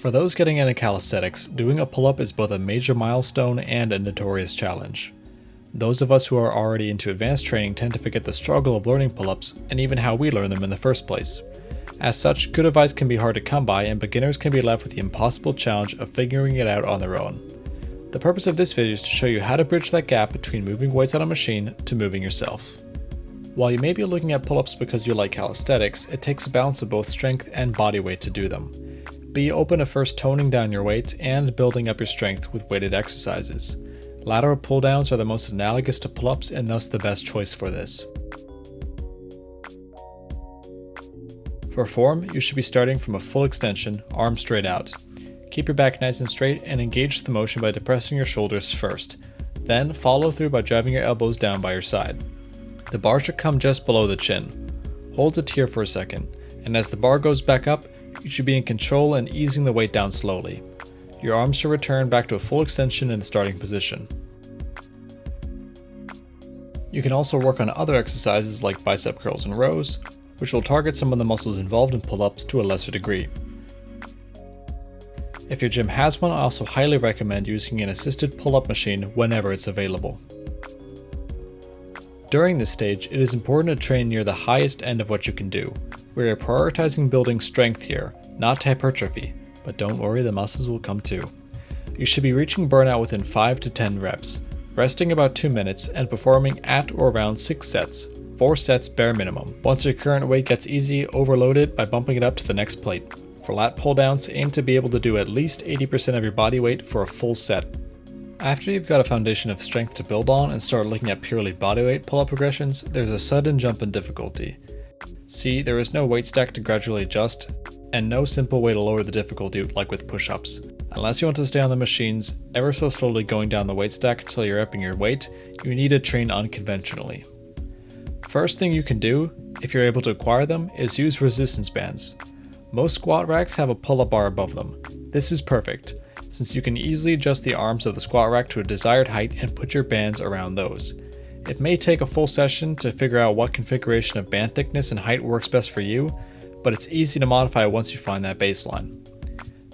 For those getting into calisthenics, doing a pull-up is both a major milestone and a notorious challenge. Those of us who are already into advanced training tend to forget the struggle of learning pull-ups and even how we learn them in the first place. As such, good advice can be hard to come by and beginners can be left with the impossible challenge of figuring it out on their own. The purpose of this video is to show you how to bridge that gap between moving weights on a machine to moving yourself. While you may be looking at pull-ups because you like calisthenics, it takes a balance of both strength and body weight to do them. Be open to first toning down your weight and building up your strength with weighted exercises. Lateral pull-downs are the most analogous to pull-ups and thus the best choice for this. For form, you should be starting from a full extension, arms straight out. Keep your back nice and straight and engage the motion by depressing your shoulders first. Then follow through by driving your elbows down by your side. The bar should come just below the chin. Hold it here for a second, and as the bar goes back up, you should be in control and easing the weight down slowly. Your arms should return back to a full extension in the starting position. You can also work on other exercises like bicep curls and rows, which will target some of the muscles involved in pull-ups to a lesser degree. If your gym has one, I also highly recommend using an assisted pull-up machine whenever it's available. During this stage, it is important to train near the highest end of what you can do. We are prioritizing building strength here, not hypertrophy, but don't worry, the muscles will come too. You should be reaching burnout within 5 to 10 reps, resting about 2 minutes, and performing at or around 6 sets, 4 sets bare minimum. Once your current weight gets easy, overload it by bumping it up to the next plate. For lat pull downs, aim to be able to do at least 80% of your body weight for a full set. After you've got a foundation of strength to build on and start looking at purely bodyweight pull-up progressions, there's a sudden jump in difficulty. See, there is no weight stack to gradually adjust, and no simple way to lower the difficulty like with push-ups. Unless you want to stay on the machines, ever so slowly going down the weight stack until you're upping your weight, you need to train unconventionally. First thing you can do, if you're able to acquire them, is use resistance bands. Most squat racks have a pull-up bar above them. This is perfect, since you can easily adjust the arms of the squat rack to a desired height and put your bands around those. It may take a full session to figure out what configuration of band thickness and height works best for you, but it's easy to modify once you find that baseline.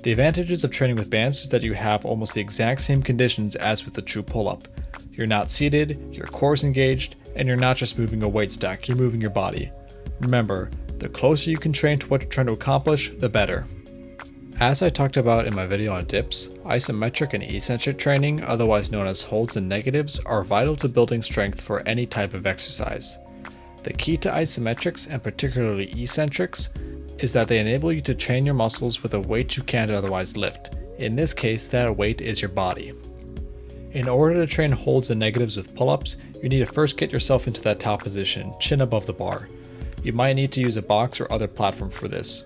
The advantages of training with bands is that you have almost the exact same conditions as with the true pull-up. You're not seated, your core is engaged, and you're not just moving a weight stack, you're moving your body. Remember, the closer you can train to what you're trying to accomplish, the better. As I talked about in my video on dips, isometric and eccentric training, otherwise known as holds and negatives, are vital to building strength for any type of exercise. The key to isometrics, and particularly eccentrics, is that they enable you to train your muscles with a weight you can't otherwise lift. In this case, that weight is your body. In order to train holds and negatives with pull-ups, you need to first get yourself into that top position, chin above the bar. You might need to use a box or other platform for this.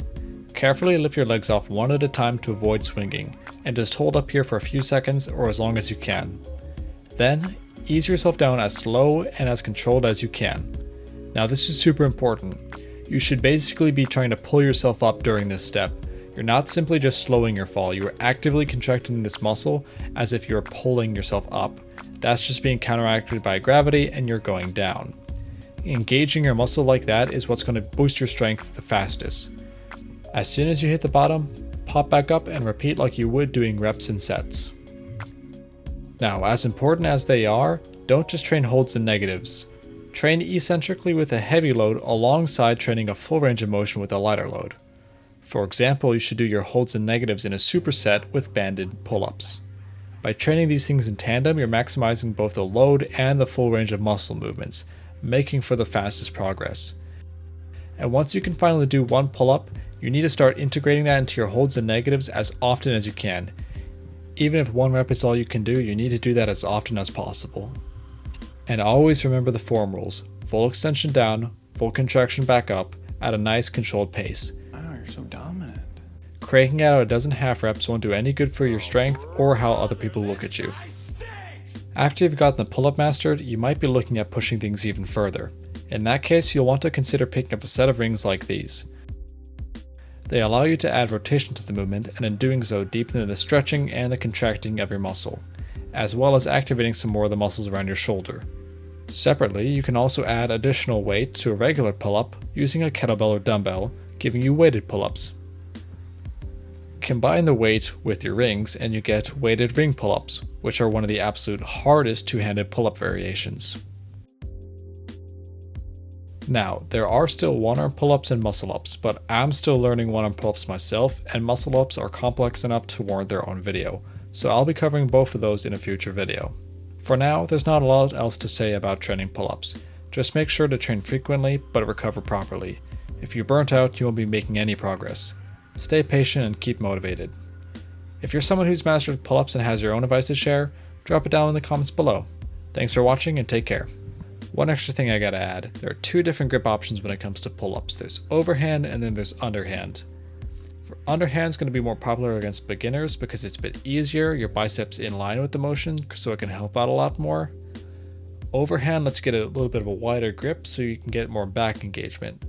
Carefully lift your legs off one at a time to avoid swinging, and just hold up here for a few seconds or as long as you can. Then, ease yourself down as slow and as controlled as you can. Now this is super important. You should basically be trying to pull yourself up during this step. You're not simply just slowing your fall, you are actively contracting this muscle as if you're pulling yourself up. That's just being counteracted by gravity and you're going down. Engaging your muscle like that is what's going to boost your strength the fastest. As soon as you hit the bottom, pop back up and repeat like you would doing reps and sets. Now, as important as they are, don't just train holds and negatives. Train eccentrically with a heavy load alongside training a full range of motion with a lighter load. For example, you should do your holds and negatives in a superset with banded pull-ups. By training these things in tandem, you're maximizing both the load and the full range of muscle movements, making for the fastest progress. And once you can finally do one pull-up, you need to start integrating that into your holds and negatives as often as you can. Even if one rep is all you can do, you need to do that as often as possible. And always remember the form rules. Full extension down, full contraction back up, at a nice controlled pace. Wow, you're so dominant. Cranking out a dozen half reps won't do any good for your strength or how other people look at you. After you've gotten the pull-up mastered, you might be looking at pushing things even further. In that case, you'll want to consider picking up a set of rings like these. They allow you to add rotation to the movement, and in doing so deepen the stretching and the contracting of your muscle, as well as activating some more of the muscles around your shoulder. Separately, you can also add additional weight to a regular pull-up using a kettlebell or dumbbell, giving you weighted pull-ups. Combine the weight with your rings and you get weighted ring pull-ups, which are one of the absolute hardest two-handed pull-up variations. Now, there are still one-arm pull-ups and muscle-ups, but I'm still learning one-arm pull-ups myself, and muscle-ups are complex enough to warrant their own video, so I'll be covering both of those in a future video. For now, there's not a lot else to say about training pull-ups. Just make sure to train frequently, but recover properly. If you're burnt out, you won't be making any progress. Stay patient and keep motivated. If you're someone who's mastered pull-ups and has your own advice to share, drop it down in the comments below. Thanks for watching and take care. One extra thing I gotta add, there are two different grip options when it comes to pull-ups. There's overhand and then there's underhand. For underhand is going to be more popular against beginners because it's a bit easier, your biceps in line with the motion, so it can help out a lot more. Overhand lets you get a little bit of a wider grip so you can get more back engagement.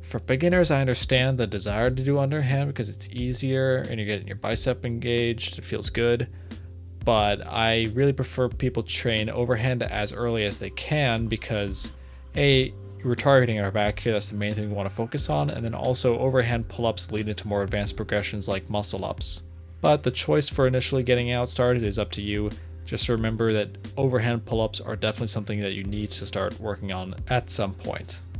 For beginners, I understand the desire to do underhand because it's easier and you're getting your bicep engaged, it feels good. But I really prefer people train overhand as early as they can because we're targeting our back here, that's the main thing we want to focus on, and then also overhand pull-ups lead into more advanced progressions like muscle-ups. But the choice for initially getting out started is up to you. Just remember that overhand pull-ups are definitely something that you need to start working on at some point.